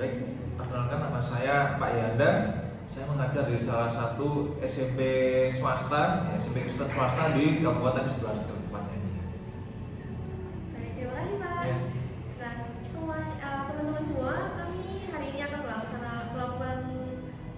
Baik, perkenalkan nama saya Pak Yanda. Saya mengajar di salah satu SMP swasta, SMP Kristen swasta di Kabupaten Sidoarjo tempatnya ini. Baik, terima kasih Pak. Ya. Nah, teman-teman semua, kami hari ini akan melakukan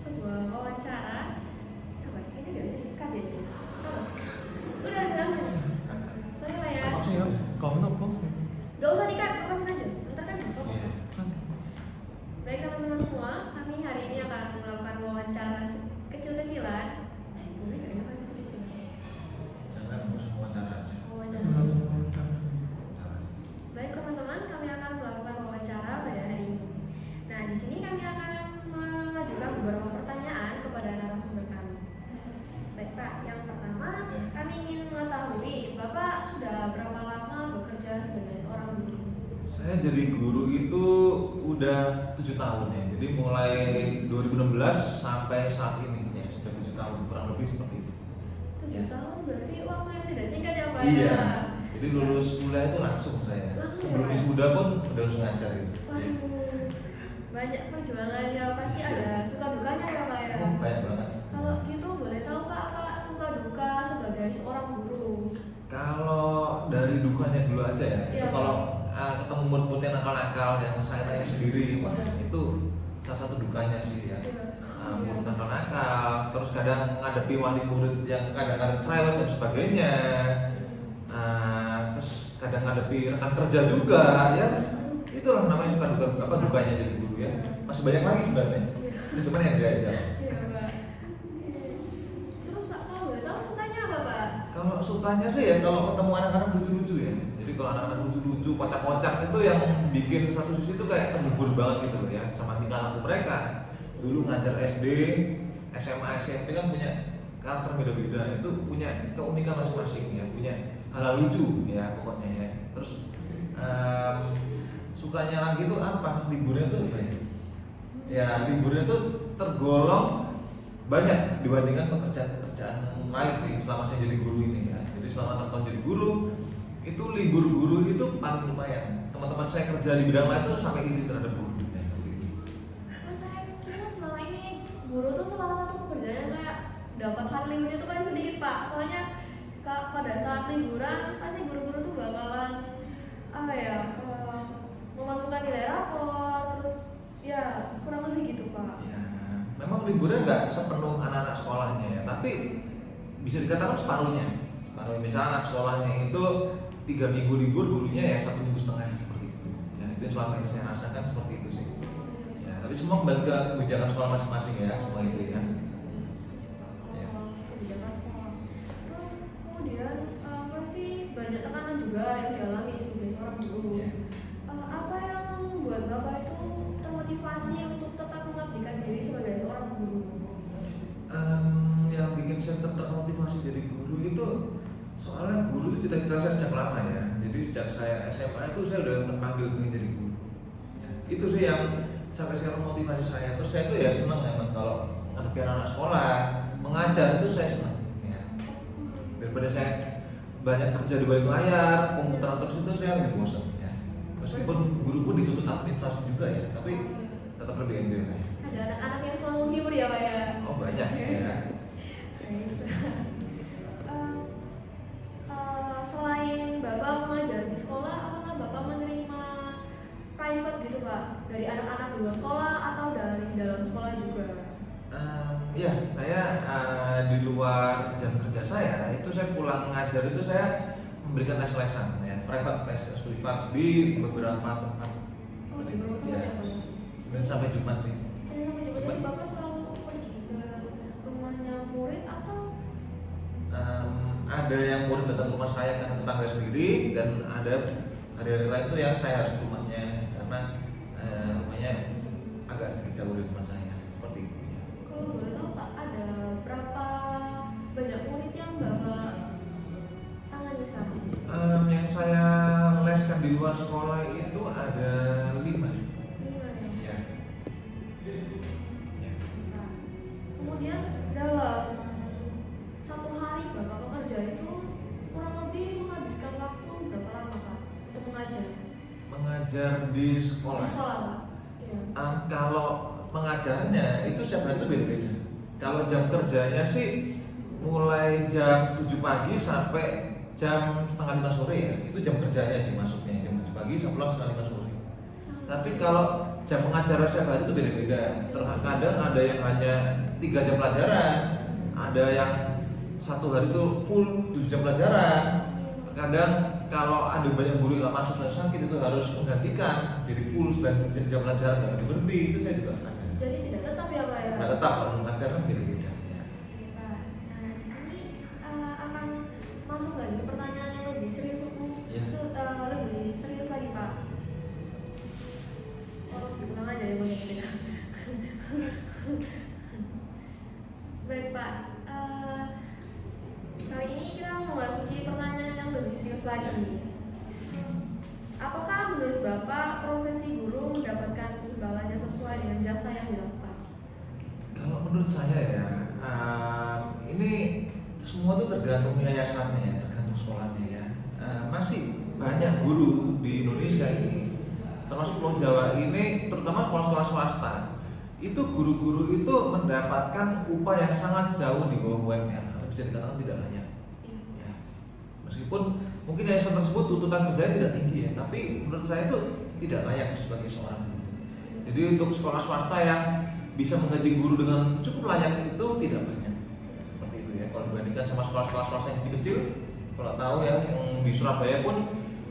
sebuah wawancara. Sahabat, ini nggak bisa dikat ya? Udah. Boleh Pak ya? Maksudnya kau apa? Gak usah dikat, lepasin aja. Ntar kan nggak Iya. Baik teman-teman semua, kami hari ini akan melakukan wawancara kecil-kecilan. Boleh nggak ya Pak kecil-kecilan? Jangan harus wawancara aja. Wawancara kecil. Baik teman-teman, kami akan melakukan wawancara pada hari ini. Nah, di sini kami akan mengajukan beberapa pertanyaan kepada narasumber kami. Baik Pak, yang pertama kami ingin mengetahui Bapak sudah berapa lama bekerja sebagai seorang guru? Saya jadi guru itu udah 7 tahun ya. Jadi mulai 2016 sampai saat ini ya sudah 7 tahun kurang lebih seperti itu. 7 tahun berarti waktu yang tidak singkat ya Pak Iya. ya? Jadi lulus kuliah itu langsung saya. Langsung Sebelum ya? wisuda pun udah harus ngajar itu. Waduh, banyak perjuangannya, pasti ada suka dukanya ya Pak ya? Banyak banget. Kalau gitu boleh tahu Pak, apa suka duka sebagai seorang guru? Kalau dari dukanya dulu aja ya, Iya. itu kalau ketemu murid-murid yang nakal-nakal yang saya tanya sendiri, wah itu salah satu dukanya sih ya. Murid nakal-nakal, terus kadang ngadepi wali murid yang kadang-kadang cerewet dan sebagainya. Terus kadang ngadepi rekan kerja juga ya. Itulah namanya dukanya jadi guru ya. Masih banyak lagi sebenarnya. Itu cuma yang saya jawab. Iya Pak. Terus Pak, kalau boleh tahu sukanya apa Pak? Kalau sukanya sih ya kalau ketemu anak-anak lucu-lucu ya. Jadi kalau anak-anak lucu-lucu, kocak-kocak itu yang bikin satu sisi itu kayak terhibur banget gitu loh ya sama tingkah laku mereka. Dulu ngajar SD, SMA, SMP kan punya karakter beda-beda, itu punya keunikan masing-masing ya, punya hal lucu ya pokoknya ya. Terus sukanya lagi tuh apa? Liburnya tuh banyak. Ya liburnya tuh tergolong banyak dibandingkan pekerjaan-pekerjaan lain sih selama saya jadi guru ini ya. Jadi selama 6 tahun jadi guru itu libur guru itu paling lumayan. Teman-teman saya kerja di bidang lain tuh sampai iri terhadap guru ya, seperti itu. Mas, saya kira selama ini guru tuh salah satu pekerjaan yang kayak dapat hari liburnya tuh paling sedikit Pak. Soalnya pada saat liburan pasti guru-guru tuh bakalan apa ya memasukkan nilai rapor, terus ya kurang lebih gitu Pak. Ya, memang liburnya nggak sepenuh anak-anak sekolahnya ya, tapi bisa dikatakan separuhnya. Separuh misalnya anak sekolahnya itu 3 minggu libur, gurunya ya 1 minggu setengah seperti itu. Ya, itu selama ini saya rasakan seperti itu sih. Ya, tapi semua kembali ke kebijakan sekolah masing-masing ya, semua itu ya. Ya. Kebijakan sekolah. Terus kemudian pasti banyak tekanan juga yang dialami sebagai seorang guru. Ya. Apa yang membuat Bapak itu termotivasi untuk tetap mengabdikan diri sebagai seorang guru? Yang bikin saya tetap termotivasi jadi guru itu soalnya guru itu cita-cita saya sejak lama ya. Jadi sejak saya SMA itu saya udah terpanggil ingin jadi guru. Ya, itu sih yang sampai sekarang motivasi saya. Terus saya itu ya senang emang kalau ngadepi anak sekolah mengajar itu saya senang. Ya. Daripada saya banyak kerja di balik layar, komputeran terus itu saya lebih bosan. Ya. Meskipun guru pun dituntut administrasi juga ya, tapi tetap lebih enjoy lah ya. Ada anak-anak yang selalu menghibur ya Pak ya? Oh banyak ya. Selain Bapak mengajar di sekolah, apakah Bapak menerima private gitu Pak? Dari anak-anak di luar sekolah atau dari dalam sekolah juga? Ya, saya di luar jam kerja saya itu saya pulang ngajar itu saya memberikan les-lesan ya, private les privat di beberapa tempat. Oh, di beberapa tempat Ya, ya Pak? Senin sampai Jumat sih. Senin sampai Jumat, jadi Bapak selalu pergi ke rumahnya murid atau? Ada yang murid datang ke rumah saya karena tetangga sendiri, dan ada hari-hari lain itu yang saya harus ke rumahnya karena rumahnya agak sedikit jauh dari tempat saya, seperti itu ya. Kalau boleh tahu Pak, ada berapa banyak murid yang Bapak tangani sekarang? Yang saya leskan di luar sekolah itu ada 5. 5 Ya. ya? Ya. Nah, kemudian dalam satu hari Bapak bekerja itu kurang lebih menghabiskan waktu berapa lama Pak untuk mengajar? Mengajar di Di sekolah. sekolah Pak? Iya. mengajarnya itu setiap hari itu beda-beda. Kalau jam kerjanya sih mulai jam 7 pagi sampai jam setengah 5 sore ya, itu jam kerjanya sih masuknya jam 7 pagi sampai pulang setengah 5 sore. Tapi kalau jam pengajaran setiap hari itu beda-beda. Terkadang ada yang hanya 3 jam pelajaran, ada yang satu hari itu full 7 jam pelajaran. Kadang kalau ada banyak guru yang nggak masuk dan sakit itu harus menggantikan jadi full 9 jam pelajaran nggak berhenti, itu saya juga ada. Jadi tidak tetap ya Pak ya? Nggak tetap, kalau pengajaran beda-beda. Ya. Nah, di sini akan masuk lagi pertanyaan yang lebih serius, Ya. lebih serius lagi Pak. Oh, diulang aja ya banyak kita. Baik Pak, kali ini kita memasuki pertanyaan yang lebih serius lagi. Apakah menurut Bapak profesi guru mendapatkan imbalannya sesuai dengan jasa yang dilakukan? Kalau menurut saya ya, ini semua itu tergantung yayasannya ya, tergantung sekolahnya ya. Masih banyak guru di Indonesia ini, termasuk Pulau Jawa ini, terutama sekolah-sekolah swasta, itu guru-guru itu mendapatkan upah yang sangat jauh di bawah UMR, bisa dikatakan tidak layak. Ya. Meskipun mungkin yayasan tersebut tuntutan kerjanya tidak tinggi ya, tapi menurut saya itu tidak layak sebagai seorang guru. Jadi untuk sekolah swasta yang bisa menggaji guru dengan cukup layak itu tidak banyak. Seperti itu ya. Kalau dibandingkan sama sekolah-sekolah swasta yang kecil-kecil, kalau tahu ya yang di Surabaya pun,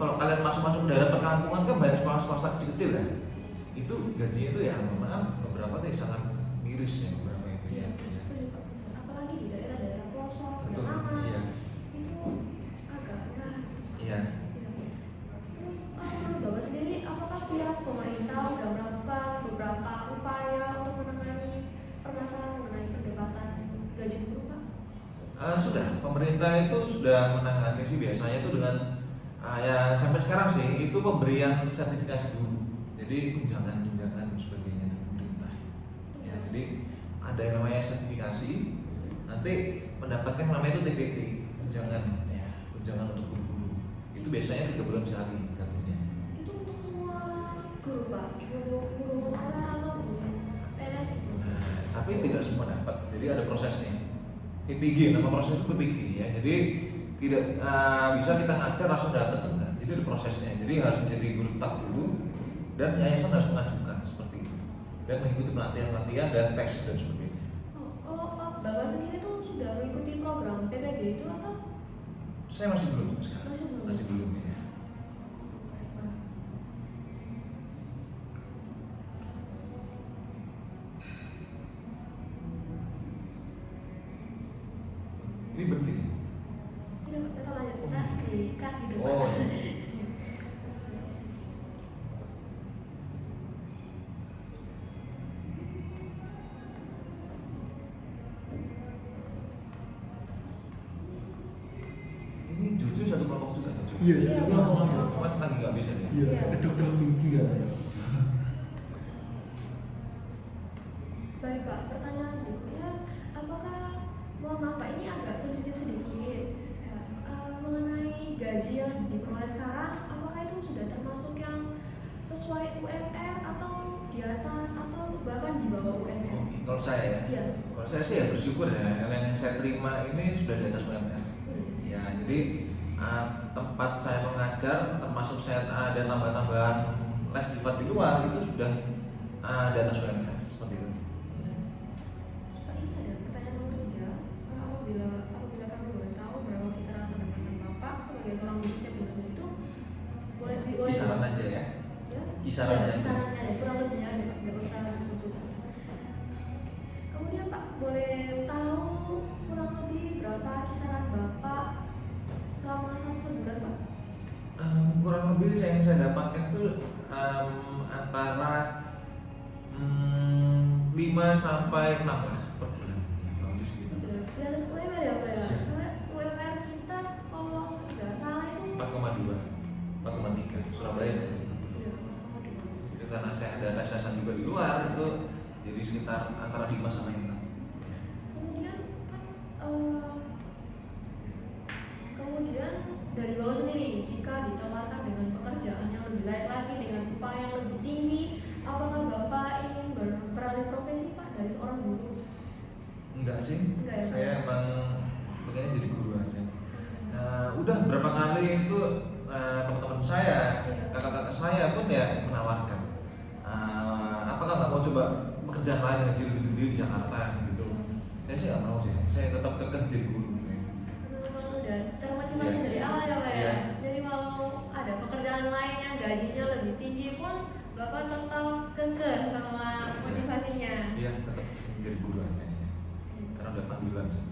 kalau kalian masuk-masuk ke daerah perkampungan kan banyak sekolah swasta kecil-kecil ya. Itu gajinya itu ya maaf beberapa tuh sangat miris ya beberapa itu ya. Setuju, Pak. Apalagi di daerah-daerah pelosok, Betul. pedalaman, Iya. itu agak ya. Iya. Terus menurut Bapak sendiri, apakah pihak pemerintah sudah melakukan beberapa upaya untuk menangani permasalahan mengenai perdebatan gaji guru, Pak? Sudah, pemerintah itu sudah menangani sih biasanya itu dengan ya sampai sekarang sih itu pemberian sertifikasi guru. Jadi tunjangan dan sebagainya dari pemerintah. Ya, jadi ada yang namanya sertifikasi, nanti mendapatkan namanya itu TPP, tunjangan ya, tunjangan untuk guru-guru. Itu biasanya 3 bulan sekali katanya. Itu untuk semua guru, Pak? Guru honorer atau guru PNS itu? Tapi tidak semua dapat, jadi ada prosesnya. PPG, nama proses itu PPG ya. Jadi tidak bisa kita ngajar langsung dapat enggak. Jadi ada prosesnya. Jadi harus menjadi guru tetap dulu dan yayasan harus mengajukan seperti itu dan mengikuti pelatihan-pelatihan dan tes dan sebagainya. Oh, kalau Pak Bapak sendiri tuh sudah mengikuti program PPG itu atau? Saya masih belum sekarang. Masih belum. Ya. Baik, Pak. Ini berhenti. Tidak, Pak, kita lanjut. Kita di-cut gitu, Pak. Oh, iya. Ini jujur satu kelompok juga jujur. Iya, Iya, satu Pak. kelompok. Cuman lagi nggak bisa nih. Iya, Iya. dokter gigi kan. Baik Pak, pertanyaan berikutnya, apakah, mohon maaf Pak, ini agak sensitif sedikit ya, mengenai gaji yang diperoleh sekarang, apakah itu sudah termasuk yang sesuai UMR atau di atas atau bahkan di bawah UMR? Oke, kalau saya ya, Iya. kalau saya sih ya bersyukur ya, yang saya terima ini sudah di atas UMR. Ya, jadi tempat saya mengajar, termasuk saya ada tambah-tambahan les privat di luar itu sudah di atas UMR seperti itu. Terus Pak, ini ada pertanyaan nomor 3, apabila kami boleh tahu berapa kisaran pendapatan Bapak sebagai seorang guru setiap bulan itu, boleh Kisaran aja ya. Ya? Kisarannya Ya, aja. kisarannya aja, kurang lebihnya aja Pak, nggak usah disebut. Kemudian Pak, boleh tahu kurang lebih berapa kisaran Bapak selama 1 bulan Pak? Kurang lebih yang saya dapatkan itu antara 5 sampai 6 lah per bulan. Ya, kurang lebih segitu. Di atas UMR ya Pak ya? Iya. Soalnya UMR kita kalau nggak salah itu 4,2, 4,3 Surabaya. iya, 4,2. Itu karena saya ada tes-tesan juga di luar itu jadi sekitar antara 5 sampai 6. Kemudian kan kemudian dari bawah sendiri, jika ditawarkan dengan pekerjaan yang lebih layak lagi dengan upah yang lebih tinggi, apakah Bapak ingin beralih coba pekerjaan lain yang kecil lebih gede di Jakarta gitu. Saya sih nggak mau sih, saya tetap kekeh jadi guru. Memang udah termotivasi Iya. dari awal ya Pak ya. Iya. Jadi walau ada pekerjaan lain yang gajinya lebih tinggi pun Bapak tetap kekeh sama motivasinya. Iya, tetap jadi guru aja. Karena udah panggilan sih.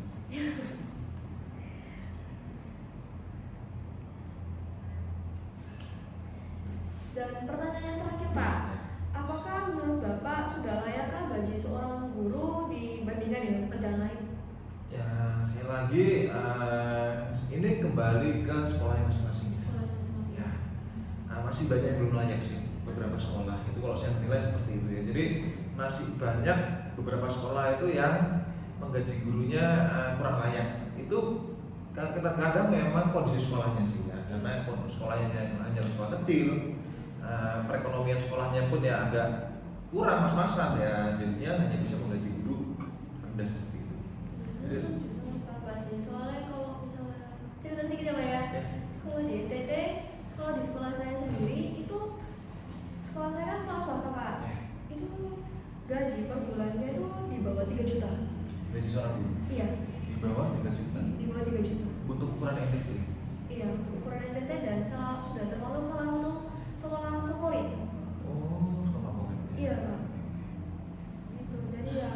Dan pertanyaan yang terakhir Pak, apakah menurut Bapak sudah layakkah gaji seorang guru dibandingkan dengan pekerjaan lain? Ya, sekali lagi ini kembali ke sekolahnya masing-masing. Ya, masih banyak yang belum layak sih beberapa sekolah itu kalau saya nilai seperti itu ya. Jadi masih banyak beberapa sekolah itu yang menggaji gurunya kurang layak. Itu kadang memang kondisi sekolahnya sih ya, karena sekolahnya hanya sekolah kecil, perekonomian sekolahnya pun ya agak kurang mas-masan ya, jadinya hanya bisa menggaji guru rendah seperti itu. Apa sih? Soalnya kalau misalnya cerita sedikit ya Pak ya. Kalau di NTT, kalau di sekolah saya sendiri itu sekolah saya kan sekolah swasta Pak. Itu gaji per bulannya itu di bawah 3 juta. Gaji seorang guru Iya, di bawah 3 juta di bawah 3 juta. untuk ukuran NTT. Iya, ukuran NTT dan sudah termasuk salah satu sekolah favorit. Oh, sama banget. Iya Pak. Itu jadi ya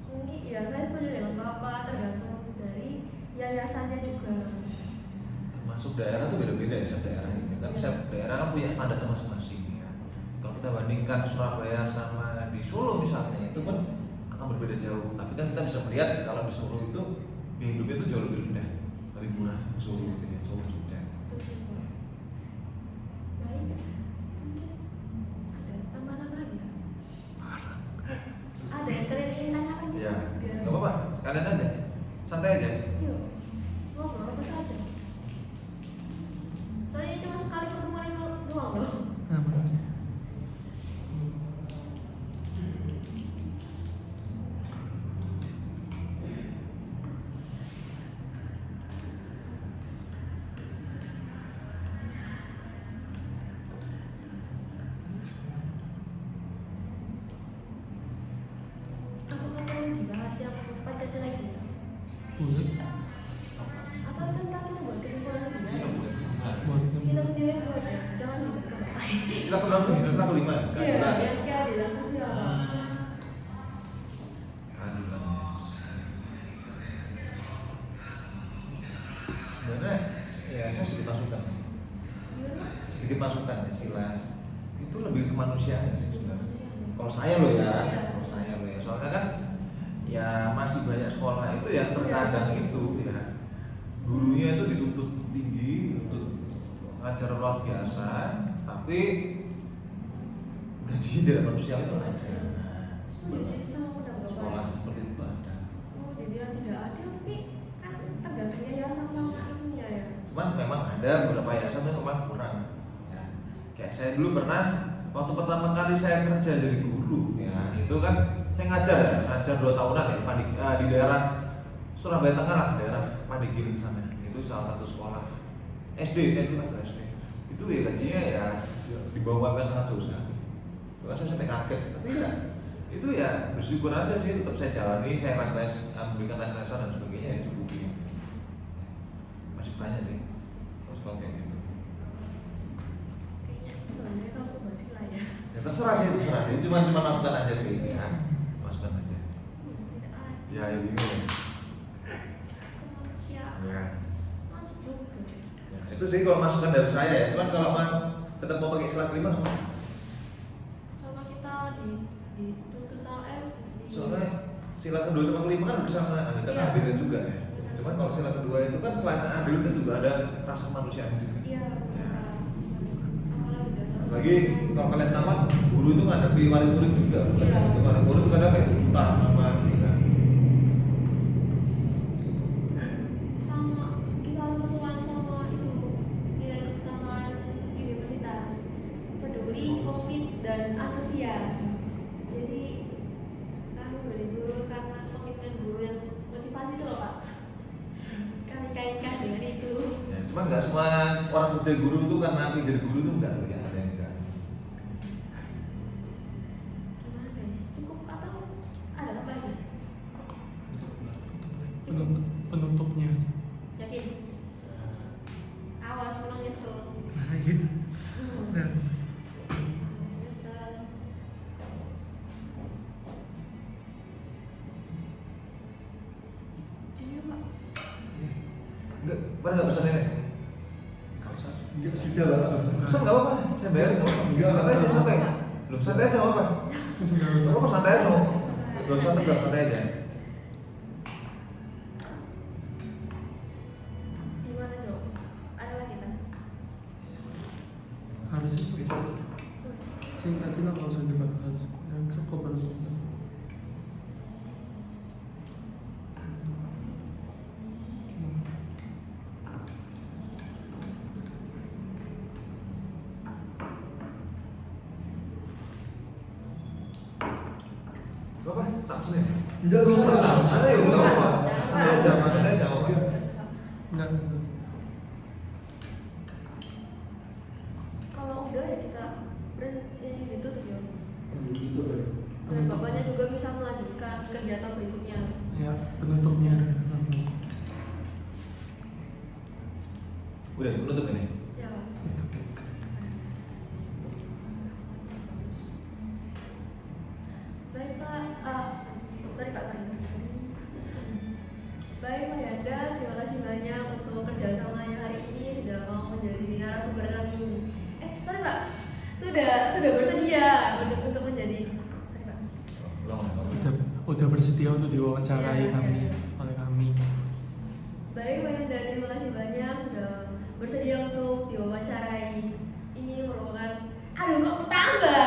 mungkin ya saya setuju dengan Bapak, tergantung dari yayasannya juga. Masuk daerah tuh beda-beda ya, setiap daerah ini kan. Setiap daerah kan punya standar masing-masing ya. Kalau kita bandingkan Surabaya sama di Solo misalnya, itu kan akan berbeda jauh. Tapi kan kita bisa melihat kalau di Solo itu biaya hidupnya itu jauh lebih rendah, lebih murah di Solo gitu ya, Solo Jogja. Setuju Pak. Baik, mungkin ada tambahan apa lagi ya? Ada yang kalian ingin tanyakan? Ya, Biar- nggak apa-apa, sekalian aja, santai aja. Yuk, ngobrol apa saja. Soalnya ini cuma sekali pertemuan itu doang loh. Apakah perlu dibahas yang Pancasila ini? Atau itu ntar kita buat kesimpulan sendiri? Kita sendiri yang buat ya, jangan dibuat ke Bapak. Sila ke-6, sila ke-5. Iya, yang keadilan sosial. Sebenarnya ya saya sedikit masukan. Gimana? Sedikit masukan ya, sila itu lebih kemanusiaan sih sebenarnya. Kalau saya loh ya, kalau saya loh ya, soalnya kan ya masih banyak sekolah itu yang terkadang itu ya gurunya itu dituntut tinggi untuk ngajar luar biasa, tapi gaji tidak manusiawi itu ada. Setuju sih sama pendapat Sekolah Bapak. seperti itu ada. Oh, dibilang tidak adil, tapi kan tergantung yayasan sama itunya ya. Cuman memang ada beberapa yayasan yang memang kurang. Ya. Kayak saya dulu pernah waktu pertama kali saya kerja jadi guru, ya itu kan saya ngajar 2 tahunan ya di daerah Surabaya Tengah lah, daerah Pandegiling sana. Itu salah satu sekolah SD, saya dulu ngajar SD. Itu ya gajinya ya di bawah UMR sangat susah. Itu kan saya sampai kaget, tapi ya itu ya bersyukur aja sih, tetap saya jalani, saya memberikan les-lesan dan sebagainya ya cukup. Masih banyak sih kalau sekolah kayak gitu. Kayaknya sebenarnya kalau coba sila ya. Ya terserah sih, terserah. Ini cuma masukan aja sih, ya. Masukan aja. Tidak adil. Ya ini. Ya, Ya. masuk juga. Ya, itu sih kalau masukan dari saya ya. Cuman kalau tetap mau pakai sila kelima nggak apa-apa. Sama kita dituntut sama Soalnya sila kedua sama kelima kan bersama ada kan Iya. adilnya juga ya. Cuman kalau sila kedua itu kan selain adil itu juga ada rasa kemanusiaan juga. Iya, benar. Apalagi dasar. Bagi kalau kalian tamat, guru itu ngadepi wali murid juga. Iya. Wali murid itu kadang kayak tuntutan apa gitu kan. Sama kita harus sesuai sama itu nilai keutamaan universitas, peduli, komit, dan antusias. Jadi kami beri guru karena komitmen guru yang motivasi itu loh Pak. Kami kaitkan dengan itu. Ya, cuman nggak semua orang kerja guru itu karena aku jadi guru itu enggak ya, ada yang enggak. Gimana guys? Pada nggak pesan ini? Nggak usah. Sudah lah. Pesan nggak apa-apa, saya bayar nggak apa-apa. Santai aja, santai. Loh, santai aja nggak apa-apa. Nggak Nggak usah. apa-apa, santai aja. Nggak usah tegang, santai aja. Gimana Jo? Ada lagi kan? Harusnya cukup. Sing tadi lah nggak usah dibahas. Yang cukup harus dibahas. Nggak apa, tak pesan ini. Nggak usah. Ada ya, nggak apa-apa. Santai aja, santai aja nggak apa-apa. Nggak. Kalau udah ya kita berhenti ditutup ya. Gitu ya. Dan bapaknya juga bisa melanjutkan kegiatan berikutnya. Ya, penutupnya. Udah, menutup ini. Ya Pak. Baik Pak. Sorry Pak. Baik Pak Yanda, terima kasih banyak untuk kerjasamanya hari ini sudah mau menjadi narasumber kami. Sorry Pak. Sudah bersedia untuk menjadi. Sorry Pak. Udah bersedia untuk diwawancarai Ya, kami ya. oleh kami. Baik Pak Yanda, terima kasih banyak sudah bersedia untuk diwawancarai. Ini merupakan, aduh kok tambah.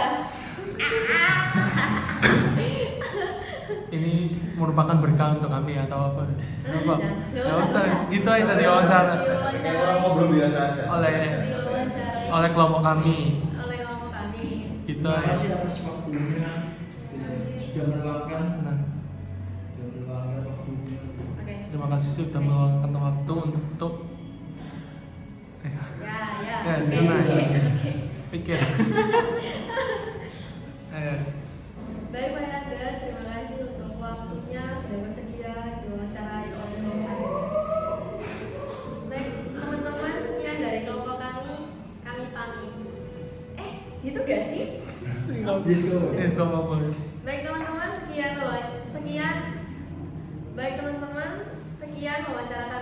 Ini merupakan berkah untuk kami atau apa? Apa? Jangan. Nggak usah, gitu aja tadi wawancara. Kayak orang ngobrol biasa aja. Diwawancarai Oleh kelompok kami. oleh kelompok kami. Gitu Terima aja. kasih atas waktunya. Sudah meluangkan Nah, waktunya. Oke. terima kasih sudah meluangkan waktu untuk Ya. Ya, Oke, silakan. oke. pikir. Baik Pak Yanda, terima kasih untuk waktunya sudah bersedia diwawancarai oleh kelompok kami. Baik teman-teman, sekian dari kelompok kami pamit. Gitu gak sih? Yes, go. Sama bos. Baik teman-teman, sekian wawancara